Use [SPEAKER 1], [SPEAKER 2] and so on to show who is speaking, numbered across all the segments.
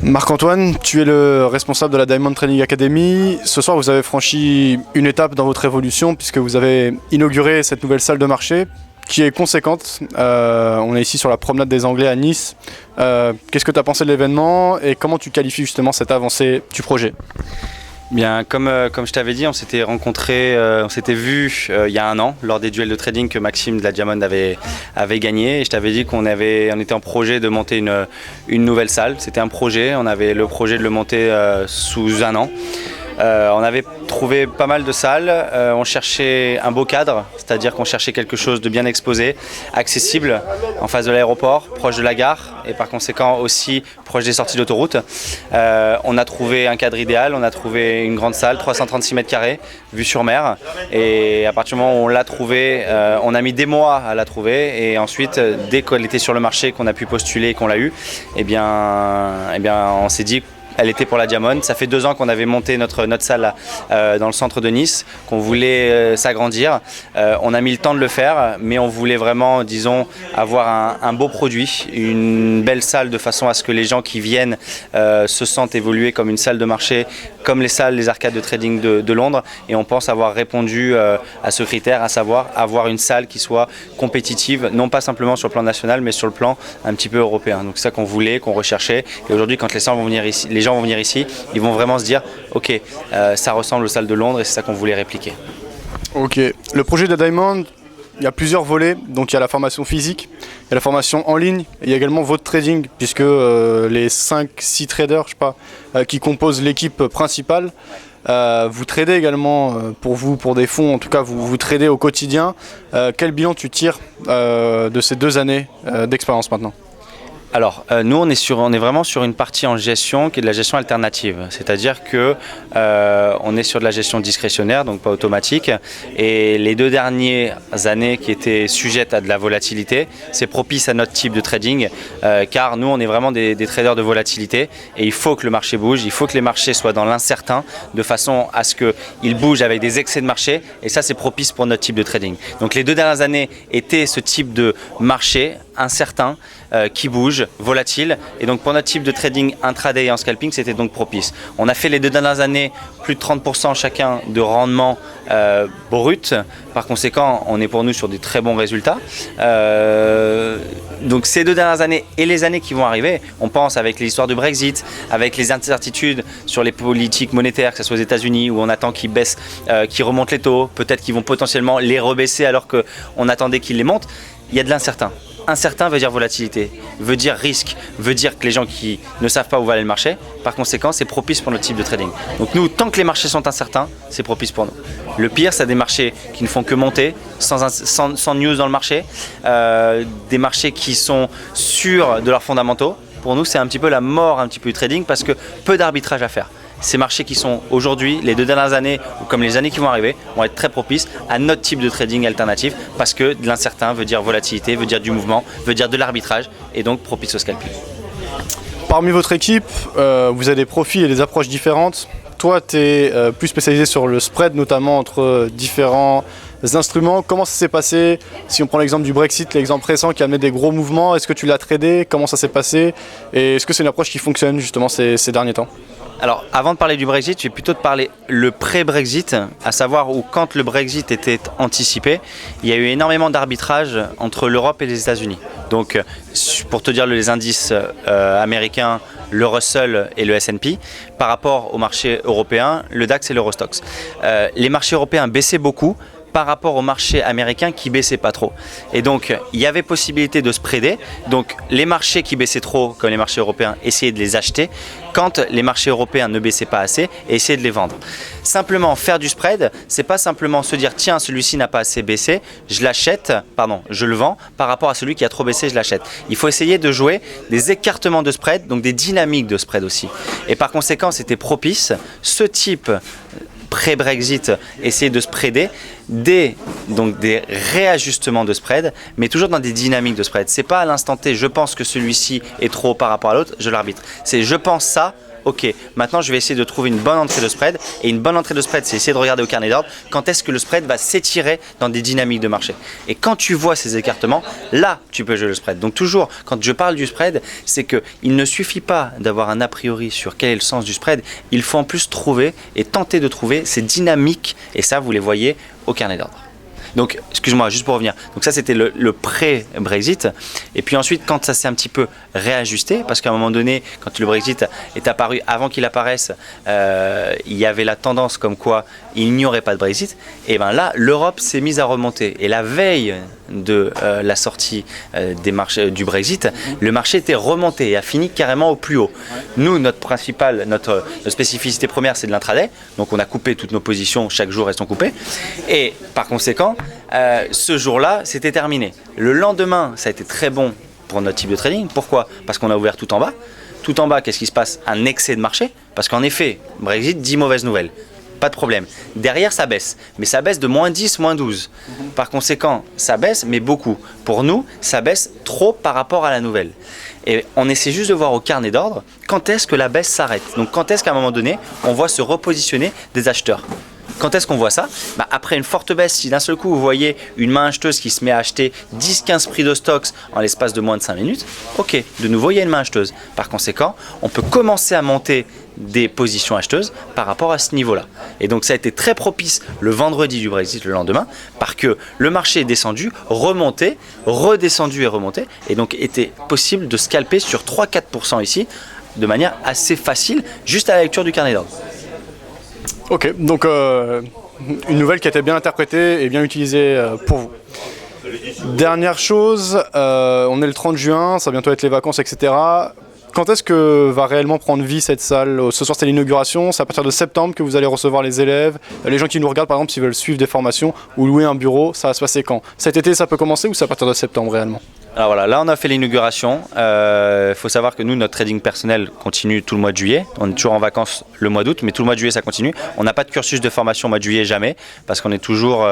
[SPEAKER 1] Marc-Antoine, tu es le responsable de la Diamond Training Academy. Ce soir, vous avez franchi une étape dans votre évolution puisque vous avez inauguré cette nouvelle salle de marché qui est conséquente. On est ici sur la promenade des Anglais à Nice. Qu'est-ce que tu as pensé de l'événement et comment tu qualifies justement cette avancée du projet ?
[SPEAKER 2] Bien, comme je t'avais dit, on s'était rencontrés, on s'était vus il y a un an lors des duels de trading que Maxime de la Diamond avait gagné. Et je t'avais dit on était en projet de monter une nouvelle salle. C'était un projet, on avait le projet de le monter sous un an. On avait trouvé pas mal de salles, on cherchait un beau cadre, c'est-à-dire qu'on cherchait quelque chose de bien exposé, accessible, en face de l'aéroport, proche de la gare et par conséquent aussi proche des sorties d'autoroute. On a trouvé un cadre idéal, on a trouvé une grande salle, 336 mètres carrés, vue sur mer, et à partir du moment où on l'a trouvée, on a mis des mois à la trouver et ensuite dès qu'elle était sur le marché, qu'on a pu postuler et qu'on l'a eu, eh bien on s'est dit elle était pour la Diamond. Ça fait 2 ans qu'on avait monté notre salle dans le centre de Nice, qu'on voulait s'agrandir. On a mis le temps de le faire, mais on voulait vraiment, disons, avoir un beau produit, une belle salle de façon à ce que les gens qui viennent se sentent évoluer comme une salle de marché, comme les arcades de trading de Londres. Et on pense avoir répondu à ce critère, à savoir avoir une salle qui soit compétitive, non pas simplement sur le plan national, mais sur le plan un petit peu européen. Donc c'est ça qu'on voulait, qu'on recherchait. Et aujourd'hui, quand les gens vont venir ici, ils vont vraiment se dire ok, ça ressemble aux salles de Londres et c'est ça qu'on voulait répliquer.
[SPEAKER 1] Ok, le projet de Diamond, il y a plusieurs volets, donc il y a la formation physique, il y a la formation en ligne, et il y a également votre trading, puisque les 5-6 traders qui composent l'équipe principale, vous tradez également pour des fonds, en tout cas vous tradez au quotidien. Quel bilan tu tires de ces 2 années d'expérience maintenant ?
[SPEAKER 2] Alors, nous, on est vraiment sur une partie en gestion qui est de la gestion alternative. C'est-à-dire que on est sur de la gestion discrétionnaire, donc pas automatique. Et les 2 dernières années qui étaient sujettes à de la volatilité, c'est propice à notre type de trading, car nous, on est vraiment des traders de volatilité. Et il faut que le marché bouge, il faut que les marchés soient dans l'incertain, de façon à ce qu'ils bougent avec des excès de marché. Et ça, c'est propice pour notre type de trading. Donc, les 2 dernières années étaient ce type de marché incertain, qui bouge, volatile, et donc pour notre type de trading intraday et en scalping, c'était donc propice. On a fait les 2 dernières années plus de 30% chacun de rendement brut, par conséquent on est pour nous sur des très bons résultats. Donc ces 2 dernières années et les années qui vont arriver, on pense avec l'histoire du Brexit, avec les incertitudes sur les politiques monétaires, que ce soit aux États-Unis où on attend qu'ils baissent, qu'ils remontent les taux, peut-être qu'ils vont potentiellement les rebaisser alors qu'on attendait qu'ils les montent, il y a de l'incertain. Incertain veut dire volatilité, veut dire risque, veut dire que les gens qui ne savent pas où va aller le marché, par conséquent, c'est propice pour notre type de trading. Donc nous, tant que les marchés sont incertains, c'est propice pour nous. Le pire, c'est des marchés qui ne font que monter, sans news dans le marché, des marchés qui sont sûrs de leurs fondamentaux. Pour nous, c'est un petit peu la mort du trading parce que peu d'arbitrage à faire. Ces marchés qui sont aujourd'hui, les 2 dernières années, ou comme les années qui vont arriver, vont être très propices à notre type de trading alternatif parce que de l'incertain veut dire volatilité, veut dire du mouvement, veut dire de l'arbitrage et donc propice au scalping.
[SPEAKER 1] Parmi votre équipe, vous avez des profils et des approches différentes. Toi, tu es plus spécialisé sur le spread, notamment entre différents instruments. Comment ça s'est passé ? Si on prend l'exemple du Brexit, l'exemple récent qui a amené des gros mouvements, est-ce que tu l'as tradé ? Comment ça s'est passé ? Et est-ce que c'est une approche qui fonctionne justement ces derniers temps ?
[SPEAKER 2] Alors, avant de parler du Brexit, je vais plutôt te parler le pré-Brexit, à savoir où quand le Brexit était anticipé, il y a eu énormément d'arbitrage entre l'Europe et les États-Unis. Donc, pour te dire les indices américains, le Russell et le S&P, par rapport au marché européen, le DAX et l'Eurostoxx. Les marchés européens baissaient beaucoup par rapport au marché américain qui baissait pas trop. Et donc, il y avait possibilité de spreader. Donc, les marchés qui baissaient trop, comme les marchés européens, essayaient de les acheter. Quand les marchés européens ne baissaient pas assez, essayaient de les vendre. Simplement, faire du spread, c'est pas simplement se dire tiens, celui-ci n'a pas assez baissé, je le vends, par rapport à celui qui a trop baissé, je l'achète. Il faut essayer de jouer des écartements de spread, donc des dynamiques de spread aussi. Et par conséquent, c'était propice, ce type pré-Brexit, essayer de spreader, donc des réajustements de spread, mais toujours dans des dynamiques de spread. C'est pas à l'instant T, je pense que celui-ci est trop haut par rapport à l'autre, je l'arbitre. C'est je pense ça. Ok, maintenant je vais essayer de trouver une bonne entrée de spread. Et une bonne entrée de spread, c'est essayer de regarder au carnet d'ordre quand est-ce que le spread va s'étirer dans des dynamiques de marché. Et quand tu vois ces écartements, là tu peux jouer le spread. Donc toujours, quand je parle du spread, c'est qu'il ne suffit pas d'avoir un a priori sur quel est le sens du spread. Il faut en plus trouver et tenter de trouver ces dynamiques. Et ça, vous les voyez au carnet d'ordre. Donc, excuse-moi, juste pour revenir. Donc ça, c'était le pré-Brexit. Et puis ensuite, quand ça s'est un petit peu réajusté, parce qu'à un moment donné, quand le Brexit est apparu, avant qu'il apparaisse, il y avait la tendance comme quoi il n'y aurait pas de Brexit. Et bien là, l'Europe s'est mise à remonter. Et la veille de la sortie du Brexit, le marché était remonté et a fini carrément au plus haut. Nous, notre spécificité première, c'est de l'intraday. Donc on a coupé toutes nos positions, chaque jour elles sont coupées. Et par conséquent, ce jour-là, c'était terminé. Le lendemain, ça a été très bon pour notre type de trading. Pourquoi? Parce qu'on a ouvert tout en bas. Tout en bas, qu'est-ce qui se passe? Un excès de marché. Parce qu'en effet, Brexit, 10 mauvaises nouvelles. Pas de problème. Derrière, ça baisse. Mais ça baisse de moins 10, moins 12. Par conséquent, ça baisse, mais beaucoup. Pour nous, ça baisse trop par rapport à la nouvelle. Et on essaie juste de voir au carnet d'ordre quand est-ce que la baisse s'arrête. Donc quand est-ce qu'à un moment donné, on voit se repositionner des acheteurs. Quand est-ce qu'on voit ça? Après une forte baisse, si d'un seul coup vous voyez une main acheteuse qui se met à acheter 10-15 prix de stocks en l'espace de moins de 5 minutes, ok, de nouveau il y a une main acheteuse. Par conséquent, on peut commencer à monter des positions acheteuses par rapport à ce niveau-là. Et donc ça a été très propice le vendredi du Brexit, le lendemain, parce que le marché est descendu, remonté, redescendu et remonté, et donc était possible de scalper sur 3-4% ici, de manière assez facile, juste à la lecture du carnet d'ordre.
[SPEAKER 1] Ok, donc une nouvelle qui a été bien interprétée et bien utilisée pour vous. Dernière chose, on est le 30 juin, ça va bientôt être les vacances, etc. Quand est-ce que va réellement prendre vie cette salle? Ce soir, c'est l'inauguration, c'est à partir de septembre que vous allez recevoir les élèves. Les gens qui nous regardent, par exemple, s'ils veulent suivre des formations ou louer un bureau, ça va se passer quand? Cet été, ça peut commencer ou c'est à partir de septembre réellement?
[SPEAKER 2] Alors voilà, là on a fait l'inauguration. Faut savoir que nous, notre trading personnel continue tout le mois de juillet. On est toujours en vacances le mois d'août, mais tout le mois de juillet ça continue. On n'a pas de cursus de formation au mois de juillet, jamais, parce qu'on est toujours.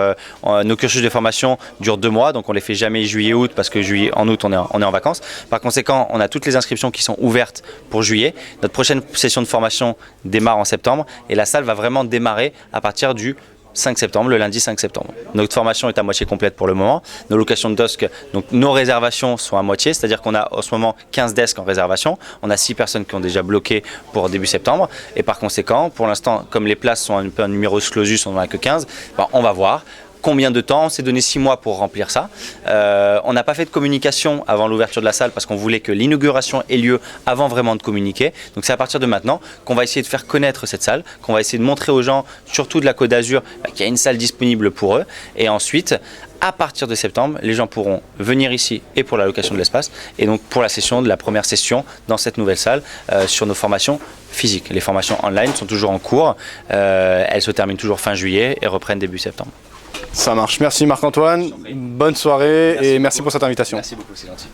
[SPEAKER 2] Nos cursus de formation durent 2 mois, donc on les fait jamais juillet-août, parce que en août on est en vacances. Par conséquent, on a toutes les inscriptions qui sont ouvertes pour juillet. Notre prochaine session de formation démarre en septembre et la salle va vraiment démarrer à partir du 5 septembre, le lundi 5 septembre. Notre formation est à moitié complète pour le moment. Nos locations de desks, donc nos réservations sont à moitié, c'est-à-dire qu'on a en ce moment 15 desks en réservation. On a 6 personnes qui ont déjà bloqué pour début septembre. Et par conséquent, pour l'instant, comme les places sont un peu un numerus clausus, on n'en a que 15, on va voir. Combien de temps? On s'est donné 6 mois pour remplir ça. On n'a pas fait de communication avant l'ouverture de la salle parce qu'on voulait que l'inauguration ait lieu avant vraiment de communiquer. Donc c'est à partir de maintenant qu'on va essayer de faire connaître cette salle, qu'on va essayer de montrer aux gens, surtout de la Côte d'Azur, qu'il y a une salle disponible pour eux. Et ensuite, à partir de septembre, les gens pourront venir ici et pour la location de l'espace et donc pour la première session dans cette nouvelle salle sur nos formations physiques. Les formations online sont toujours en cours. Elles se terminent toujours fin juillet et reprennent début septembre.
[SPEAKER 1] Ça marche. Merci Marc-Antoine, bonne soirée et merci pour cette invitation.
[SPEAKER 2] Merci beaucoup, c'est gentil.